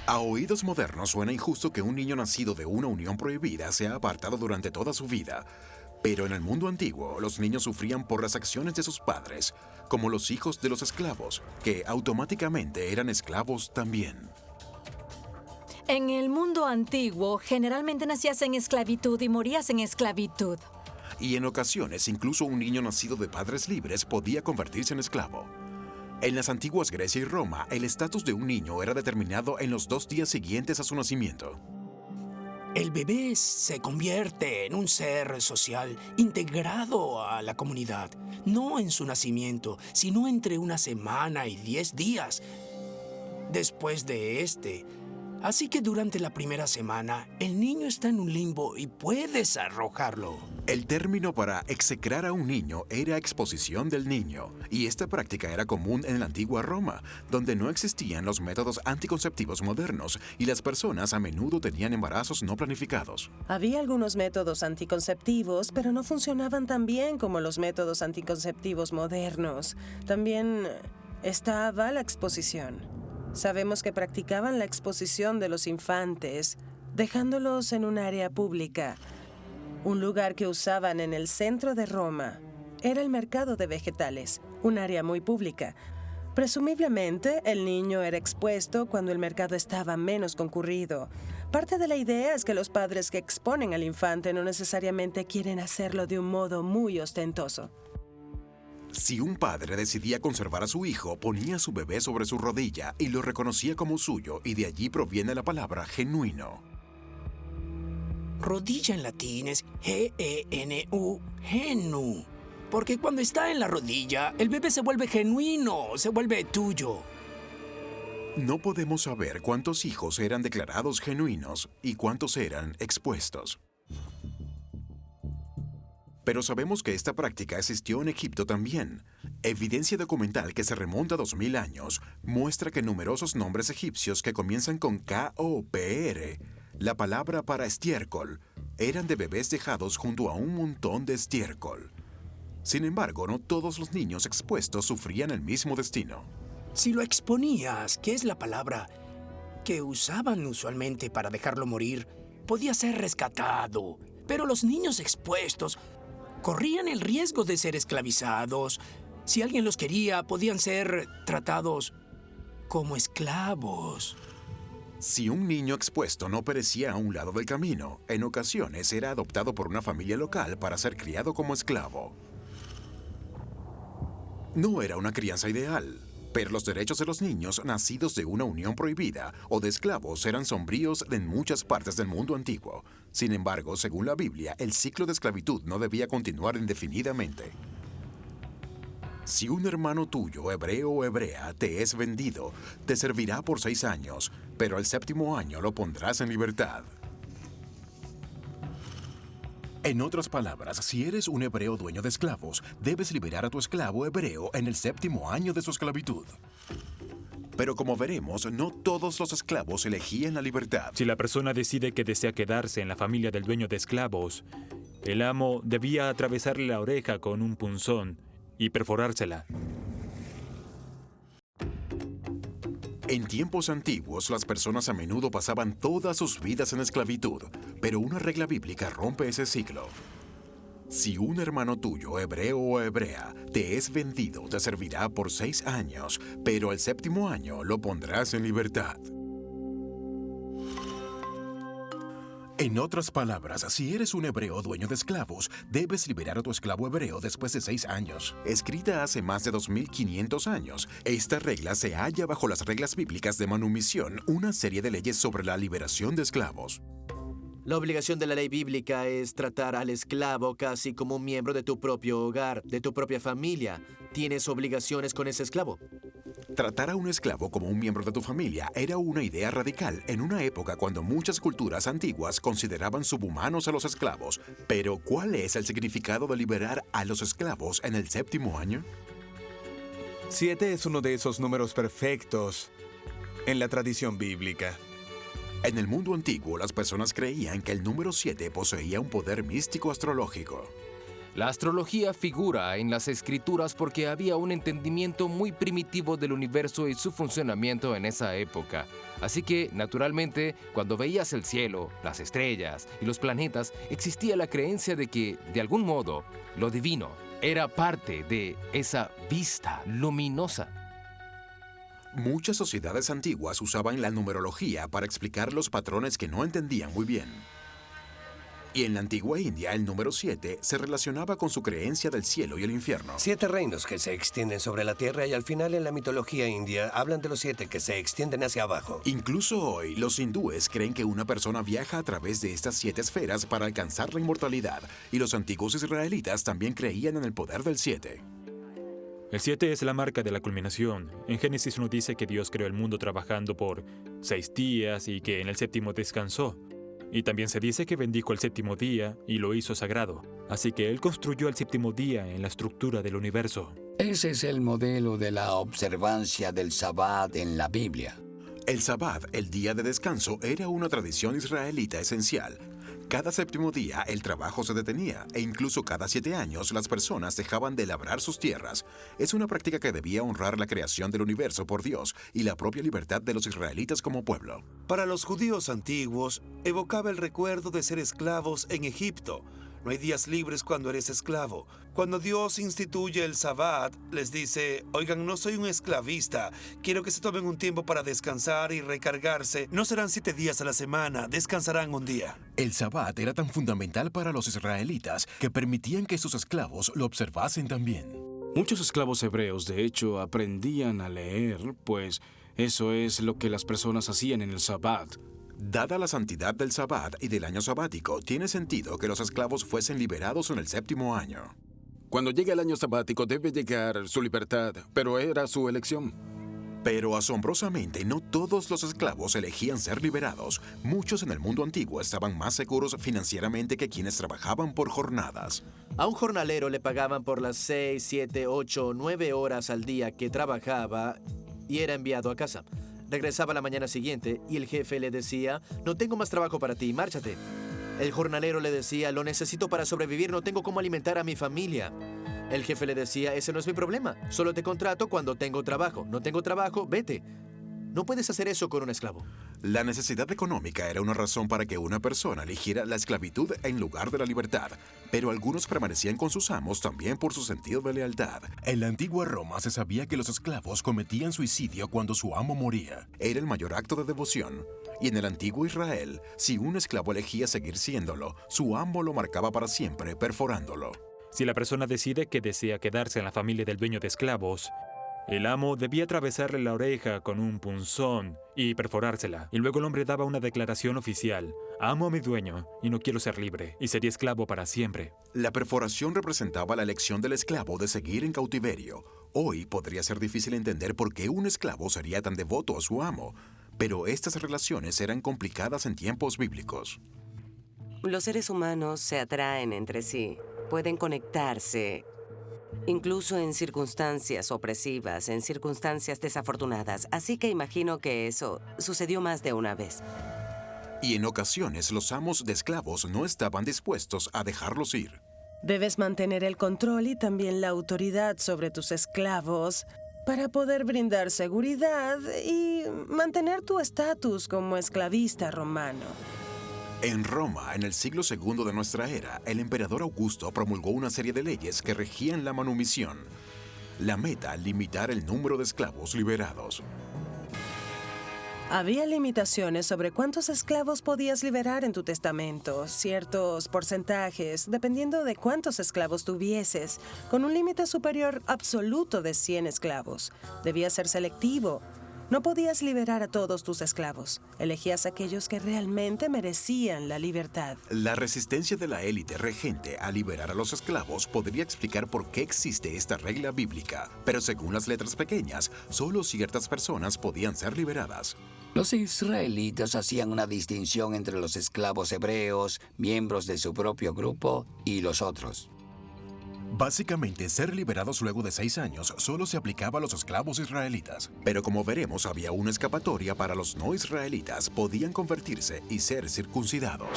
A oídos modernos suena injusto que un niño nacido de una unión prohibida sea apartado durante toda su vida. Pero en el mundo antiguo, los niños sufrían por las acciones de sus padres, como los hijos de los esclavos, que automáticamente eran esclavos también. En el mundo antiguo, generalmente nacías en esclavitud y morías en esclavitud. Y en ocasiones, incluso un niño nacido de padres libres podía convertirse en esclavo. En las antiguas Grecia y Roma, el estatus de un niño era determinado en los 2 días siguientes a su nacimiento. El bebé se convierte en un ser social integrado a la comunidad, no en su nacimiento, sino entre 1 semana y 10 días después de este. Así que durante la primera semana, el niño está en un limbo y puedes arrojarlo. El término para execrar a un niño era exposición del niño, y esta práctica era común en la antigua Roma, donde no existían los métodos anticonceptivos modernos y las personas a menudo tenían embarazos no planificados. Había algunos métodos anticonceptivos, pero no funcionaban tan bien como los métodos anticonceptivos modernos. También estaba la exposición. Sabemos que practicaban la exposición de los infantes, dejándolos en un área pública. Un lugar que usaban en el centro de Roma era el mercado de vegetales, un área muy pública. Presumiblemente, el niño era expuesto cuando el mercado estaba menos concurrido. Parte de la idea es que los padres que exponen al infante no necesariamente quieren hacerlo de un modo muy ostentoso. Si un padre decidía conservar a su hijo, ponía a su bebé sobre su rodilla y lo reconocía como suyo, y de allí proviene la palabra genuino. Rodilla en latín es G-E-N-U, genu. Porque cuando está en la rodilla, el bebé se vuelve genuino, se vuelve tuyo. No podemos saber cuántos hijos eran declarados genuinos y cuántos eran expuestos. Pero sabemos que esta práctica existió en Egipto también. Evidencia documental que se remonta a 2000 años muestra que numerosos nombres egipcios que comienzan con K-O-P-R, la palabra para estiércol, eran de bebés dejados junto a un montón de estiércol. Sin embargo, no todos los niños expuestos sufrían el mismo destino. Si lo exponías, que es la palabra que usaban usualmente para dejarlo morir, podía ser rescatado. Pero los niños expuestos corrían el riesgo de ser esclavizados. Si alguien los quería, podían ser tratados como esclavos. Si un niño expuesto no perecía a un lado del camino, en ocasiones era adoptado por una familia local para ser criado como esclavo. No era una crianza ideal, pero los derechos de los niños nacidos de una unión prohibida o de esclavos eran sombríos en muchas partes del mundo antiguo. Sin embargo, según la Biblia, el ciclo de esclavitud no debía continuar indefinidamente. Si un hermano tuyo, hebreo o hebrea, te es vendido, te servirá por 6 años, pero al 7º año lo pondrás en libertad. En otras palabras, si eres un hebreo dueño de esclavos, debes liberar a tu esclavo hebreo en el 7º año de su esclavitud. Pero como veremos, no todos los esclavos elegían la libertad. Si la persona decide que desea quedarse en la familia del dueño de esclavos, el amo debía atravesarle la oreja con un punzón y perforársela. En tiempos antiguos, las personas a menudo pasaban todas sus vidas en esclavitud, pero una regla bíblica rompe ese ciclo. Si un hermano tuyo, hebreo o hebrea, te es vendido, te servirá por 6 años, pero al 7º año lo pondrás en libertad. En otras palabras, si eres un hebreo dueño de esclavos, debes liberar a tu esclavo hebreo después de 6 años. Escrita hace más de 2500 años, esta regla se halla bajo las reglas bíblicas de manumisión, una serie de leyes sobre la liberación de esclavos. La obligación de la ley bíblica es tratar al esclavo casi como un miembro de tu propio hogar, de tu propia familia. ¿Tienes obligaciones con ese esclavo? Tratar a un esclavo como un miembro de tu familia era una idea radical en una época cuando muchas culturas antiguas consideraban subhumanos a los esclavos. Pero, ¿cuál es el significado de liberar a los esclavos en el 7º año? 7 es uno de esos números perfectos en la tradición bíblica. En el mundo antiguo, las personas creían que el número 7 poseía un poder místico astrológico. La astrología figura en las escrituras porque había un entendimiento muy primitivo del universo y su funcionamiento en esa época. Así que, naturalmente, cuando veías el cielo, las estrellas y los planetas, existía la creencia de que, de algún modo, lo divino era parte de esa vista luminosa. Muchas sociedades antiguas usaban la numerología para explicar los patrones que no entendían muy bien. Y en la antigua India, el número 7 se relacionaba con su creencia del cielo y el infierno. 7 reinos que se extienden sobre la tierra y al final en la mitología india hablan de los 7 que se extienden hacia abajo. Incluso hoy, los hindúes creen que una persona viaja a través de estas 7 esferas para alcanzar la inmortalidad, y los antiguos israelitas también creían en el poder del 7. El 7 es la marca de la culminación. En Génesis 1 dice que Dios creó el mundo trabajando por 6 días y que en el séptimo descansó. Y también se dice que bendijo el séptimo día y lo hizo sagrado. Así que Él construyó el séptimo día en la estructura del universo. Ese es el modelo de la observancia del Sabbat en la Biblia. El Sabbat, el día de descanso, era una tradición israelita esencial. Cada séptimo día el trabajo se detenía e incluso cada 7 años las personas dejaban de labrar sus tierras. Es una práctica que debía honrar la creación del universo por Dios y la propia libertad de los israelitas como pueblo. Para los judíos antiguos, evocaba el recuerdo de ser esclavos en Egipto. No hay días libres cuando eres esclavo. Cuando Dios instituye el Sabbat, les dice, oigan, no soy un esclavista. Quiero que se tomen un tiempo para descansar y recargarse. No serán 7 días a la semana, descansarán un día. El Sabbat era tan fundamental para los israelitas que permitían que sus esclavos lo observasen también. Muchos esclavos hebreos, de hecho, aprendían a leer, pues eso es lo que las personas hacían en el Sabbat. Dada la santidad del Sabbat y del año sabático, tiene sentido que los esclavos fuesen liberados en el séptimo año. Cuando llegue el año sabático debe llegar su libertad, pero era su elección. Pero asombrosamente, no todos los esclavos elegían ser liberados. Muchos en el mundo antiguo estaban más seguros financieramente que quienes trabajaban por jornadas. A un jornalero le pagaban por las 6, 7, 8, 9 horas al día que trabajaba y era enviado a casa. Regresaba la mañana siguiente y el jefe le decía, no tengo más trabajo para ti, márchate. El jornalero le decía, lo necesito para sobrevivir, no tengo cómo alimentar a mi familia. El jefe le decía, ese no es mi problema, solo te contrato cuando tengo trabajo. No tengo trabajo, vete. No puedes hacer eso con un esclavo. La necesidad económica era una razón para que una persona eligiera la esclavitud en lugar de la libertad, pero algunos permanecían con sus amos también por su sentido de lealtad. En la antigua Roma se sabía que los esclavos cometían suicidio cuando su amo moría. Era el mayor acto de devoción. Y en el antiguo Israel, si un esclavo elegía seguir siéndolo, su amo lo marcaba para siempre, perforándolo. Si la persona decide que desea quedarse en la familia del dueño de esclavos, el amo debía atravesarle la oreja con un punzón y perforársela. Y luego el hombre daba una declaración oficial. Amo a mi dueño y no quiero ser libre, y sería esclavo para siempre. La perforación representaba la elección del esclavo de seguir en cautiverio. Hoy podría ser difícil entender por qué un esclavo sería tan devoto a su amo, pero estas relaciones eran complicadas en tiempos bíblicos. Los seres humanos se atraen entre sí, pueden conectarse, incluso en circunstancias opresivas, en circunstancias desafortunadas. Así que imagino que eso sucedió más de una vez. Y en ocasiones los amos de esclavos no estaban dispuestos a dejarlos ir. Debes mantener el control y también la autoridad sobre tus esclavos para poder brindar seguridad y mantener tu estatus como esclavista romano. En Roma, en el siglo II de nuestra era, el emperador Augusto promulgó una serie de leyes que regían la manumisión. La meta, limitar el número de esclavos liberados. Había limitaciones sobre cuántos esclavos podías liberar en tu testamento, ciertos porcentajes, dependiendo de cuántos esclavos tuvieses, con un límite superior absoluto de 100 esclavos. Debías ser selectivo. No podías liberar a todos tus esclavos. Elegías a aquellos que realmente merecían la libertad. La resistencia de la élite regente a liberar a los esclavos podría explicar por qué existe esta regla bíblica, pero según las letras pequeñas, solo ciertas personas podían ser liberadas. Los israelitas hacían una distinción entre los esclavos hebreos, miembros de su propio grupo, y los otros. Básicamente, ser liberados luego de 6 años solo se aplicaba a los esclavos israelitas. Pero como veremos, había una escapatoria para los no israelitas. Podían convertirse y ser circuncidados.